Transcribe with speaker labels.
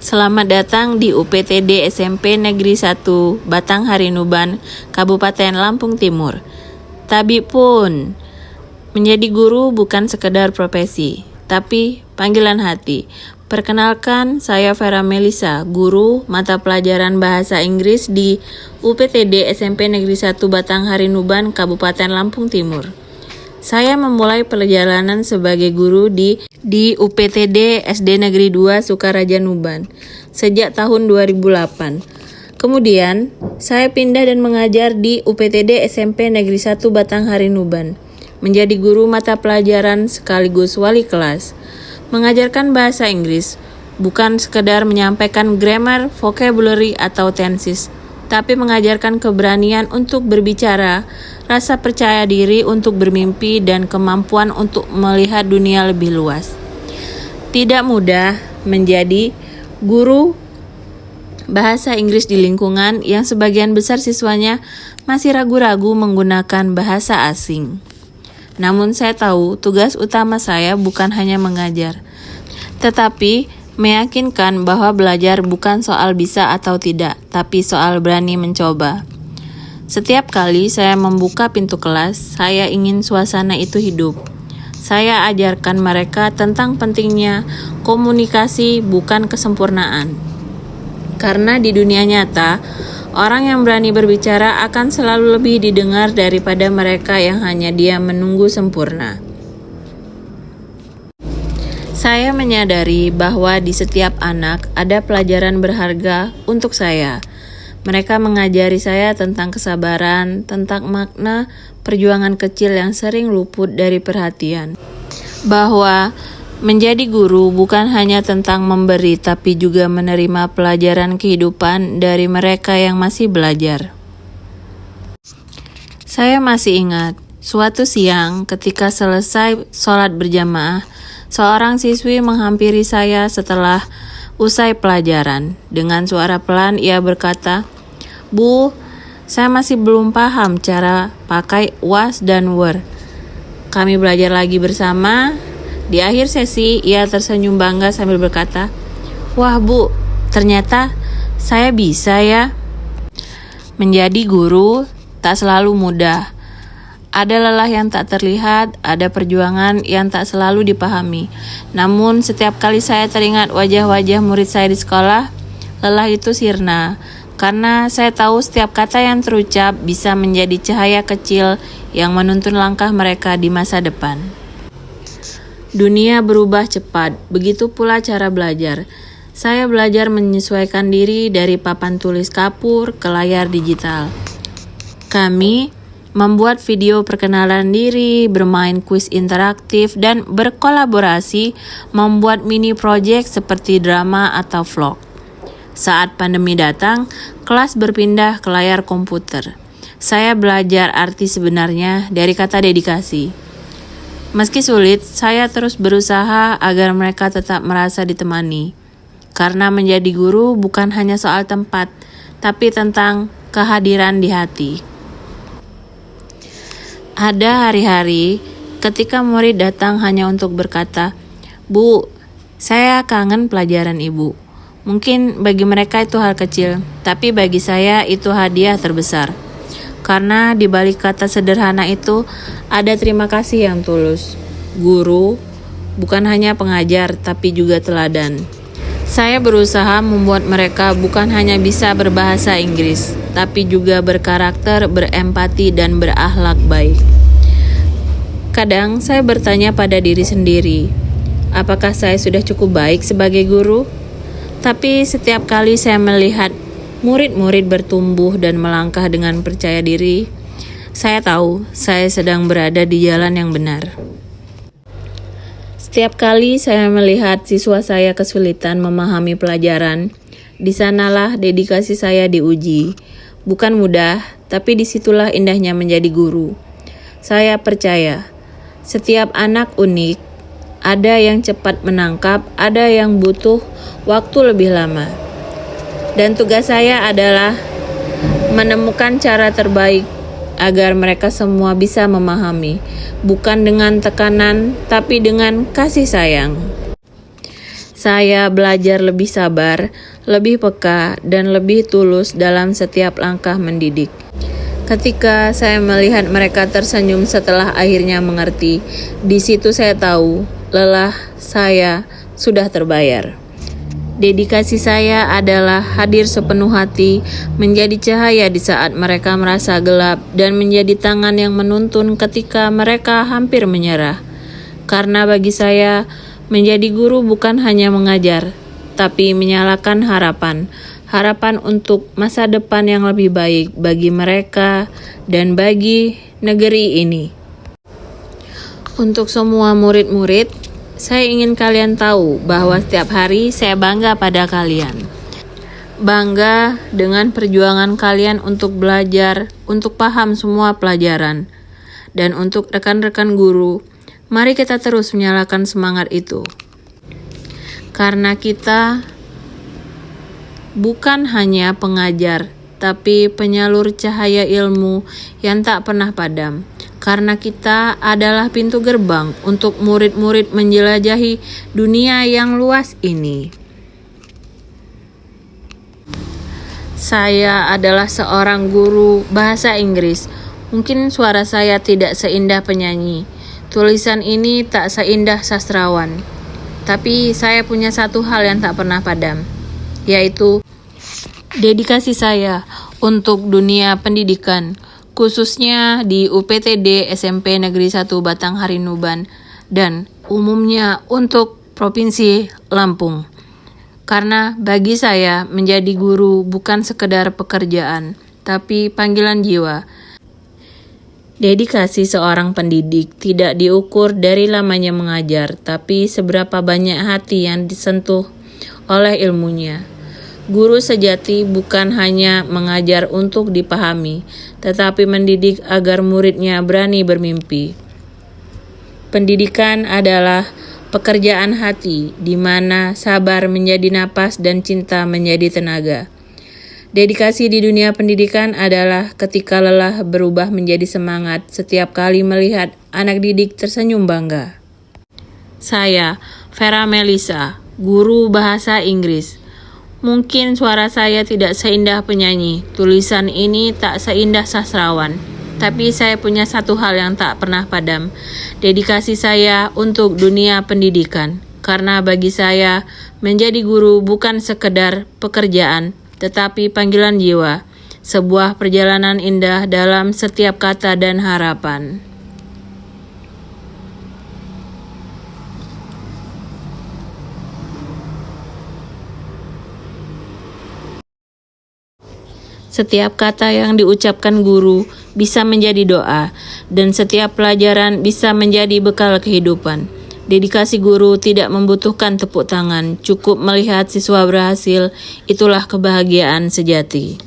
Speaker 1: Selamat datang di UPTD SMP Negeri 1 Batang Harinuban, Kabupaten Lampung Timur. Tabi pun, menjadi guru bukan sekedar profesi, tapi panggilan hati. Perkenalkan, saya Vera Melisa, guru mata pelajaran Bahasa Inggris di UPTD SMP Negeri 1 Batang Harinuban, Kabupaten Lampung Timur. Saya memulai perjalanan sebagai guru di UPTD SD Negeri 2 Sukaraja Nuban sejak tahun 2008. Kemudian, saya pindah dan mengajar di UPTD SMP Negeri 1 Batang Harinuban, menjadi guru mata pelajaran sekaligus wali kelas. Mengajarkan bahasa Inggris bukan sekedar menyampaikan grammar, vocabulary, atau tenses, tapi mengajarkan keberanian untuk berbicara, rasa percaya diri untuk bermimpi, dan kemampuan untuk melihat dunia lebih luas. Tidak mudah menjadi guru bahasa Inggris di lingkungan yang sebagian besar siswanya masih ragu-ragu menggunakan bahasa asing. Namun saya tahu tugas utama saya bukan hanya mengajar, tetapi meyakinkan bahwa belajar bukan soal bisa atau tidak, tapi soal berani mencoba. Setiap kali saya membuka pintu kelas, saya ingin suasana itu hidup. Saya ajarkan mereka tentang pentingnya komunikasi, bukan kesempurnaan. Karena di dunia nyata, orang yang berani berbicara akan selalu lebih didengar daripada mereka yang hanya diam menunggu sempurna. Saya menyadari bahwa di setiap anak ada pelajaran berharga untuk saya. Mereka mengajari saya tentang kesabaran, tentang makna perjuangan kecil yang sering luput dari perhatian. Bahwa menjadi guru bukan hanya tentang memberi, tapi juga menerima pelajaran kehidupan dari mereka yang masih belajar. Saya masih ingat, suatu siang ketika selesai sholat berjamaah, seorang siswi menghampiri saya setelah usai pelajaran. Dengan suara pelan ia berkata, "Bu, saya masih belum paham cara pakai was dan were." Kami belajar lagi bersama. Di akhir sesi ia tersenyum bangga sambil berkata, "Wah Bu, ternyata saya bisa ya." Menjadi guru tak selalu mudah. Ada lelah yang tak terlihat, ada perjuangan yang tak selalu dipahami. Namun setiap kali saya teringat wajah-wajah murid saya di sekolah, lelah itu sirna. Karena saya tahu setiap kata yang terucap bisa menjadi cahaya kecil yang menuntun langkah mereka di masa depan. Dunia berubah cepat, begitu pula cara belajar. Saya belajar menyesuaikan diri dari papan tulis kapur ke layar digital. Kami membuat video perkenalan diri, bermain kuis interaktif, dan berkolaborasi membuat mini project seperti drama atau vlog. Saat pandemi datang, kelas berpindah ke layar komputer. Saya belajar arti sebenarnya dari kata dedikasi. Meski sulit, saya terus berusaha agar mereka tetap merasa ditemani. Karena menjadi guru bukan hanya soal tempat, tapi tentang kehadiran di hati. Ada hari-hari ketika murid datang hanya untuk berkata, "Bu, saya kangen pelajaran Ibu." Mungkin bagi mereka itu hal kecil, tapi bagi saya itu hadiah terbesar. Karena di balik kata sederhana itu ada terima kasih yang tulus. Guru bukan hanya pengajar, tapi juga teladan. Saya berusaha membuat mereka bukan hanya bisa berbahasa Inggris, tapi juga berkarakter, berempati, dan berakhlak baik. Kadang saya bertanya pada diri sendiri, apakah saya sudah cukup baik sebagai guru? Tapi setiap kali saya melihat murid-murid bertumbuh dan melangkah dengan percaya diri, saya tahu saya sedang berada di jalan yang benar. Setiap kali saya melihat siswa saya kesulitan memahami pelajaran, di sanalah dedikasi saya diuji. Bukan mudah, tapi disitulah indahnya menjadi guru. Saya percaya, setiap anak unik, ada yang cepat menangkap, ada yang butuh waktu lebih lama. Dan tugas saya adalah menemukan cara terbaik agar mereka semua bisa memahami, bukan dengan tekanan, tapi dengan kasih sayang. Saya belajar lebih sabar, lebih peka, dan lebih tulus dalam setiap langkah mendidik. Ketika saya melihat mereka tersenyum setelah akhirnya mengerti, di situ saya tahu lelah saya sudah terbayar. Dedikasi saya adalah hadir sepenuh hati, menjadi cahaya di saat mereka merasa gelap, dan menjadi tangan yang menuntun ketika mereka hampir menyerah. Karena bagi saya, menjadi guru bukan hanya mengajar, tapi menyalakan harapan. Harapan untuk masa depan yang lebih baik bagi mereka dan bagi negeri ini. Untuk semua murid-murid, saya ingin kalian tahu bahwa setiap hari saya bangga pada kalian. Bangga dengan perjuangan kalian untuk belajar, untuk paham semua pelajaran. Dan untuk rekan-rekan guru, mari kita terus menyalakan semangat itu. Karena kita bukan hanya pengajar, tapi penyalur cahaya ilmu yang tak pernah padam. Karena kita adalah pintu gerbang untuk murid-murid menjelajahi dunia yang luas ini. Saya adalah seorang guru bahasa Inggris. Mungkin suara saya tidak seindah penyanyi. Tulisan ini tak seindah sastrawan. Tapi saya punya satu hal yang tak pernah padam, yaitu dedikasi saya untuk dunia pendidikan, khususnya di UPTD SMP Negeri 1 Batanghari Nuban, dan umumnya untuk Provinsi Lampung. Karena bagi saya, menjadi guru bukan sekedar pekerjaan, tapi panggilan jiwa. Dedikasi seorang pendidik tidak diukur dari lamanya mengajar, tapi seberapa banyak hati yang disentuh oleh ilmunya. Guru sejati bukan hanya mengajar untuk dipahami, tetapi mendidik agar muridnya berani bermimpi. Pendidikan adalah pekerjaan hati, di mana sabar menjadi napas dan cinta menjadi tenaga. Dedikasi di dunia pendidikan adalah ketika lelah berubah menjadi semangat setiap kali melihat anak didik tersenyum bangga. Saya, Vera Melisa, guru bahasa Inggris. Mungkin suara saya tidak seindah penyanyi, tulisan ini tak seindah sastrawan, tapi saya punya satu hal yang tak pernah padam, dedikasi saya untuk dunia pendidikan. Karena bagi saya, menjadi guru bukan sekedar pekerjaan, tetapi panggilan jiwa, sebuah perjalanan indah dalam setiap kata dan harapan. Setiap kata yang diucapkan guru bisa menjadi doa, dan setiap pelajaran bisa menjadi bekal kehidupan. Dedikasi guru tidak membutuhkan tepuk tangan, cukup melihat siswa berhasil, itulah kebahagiaan sejati.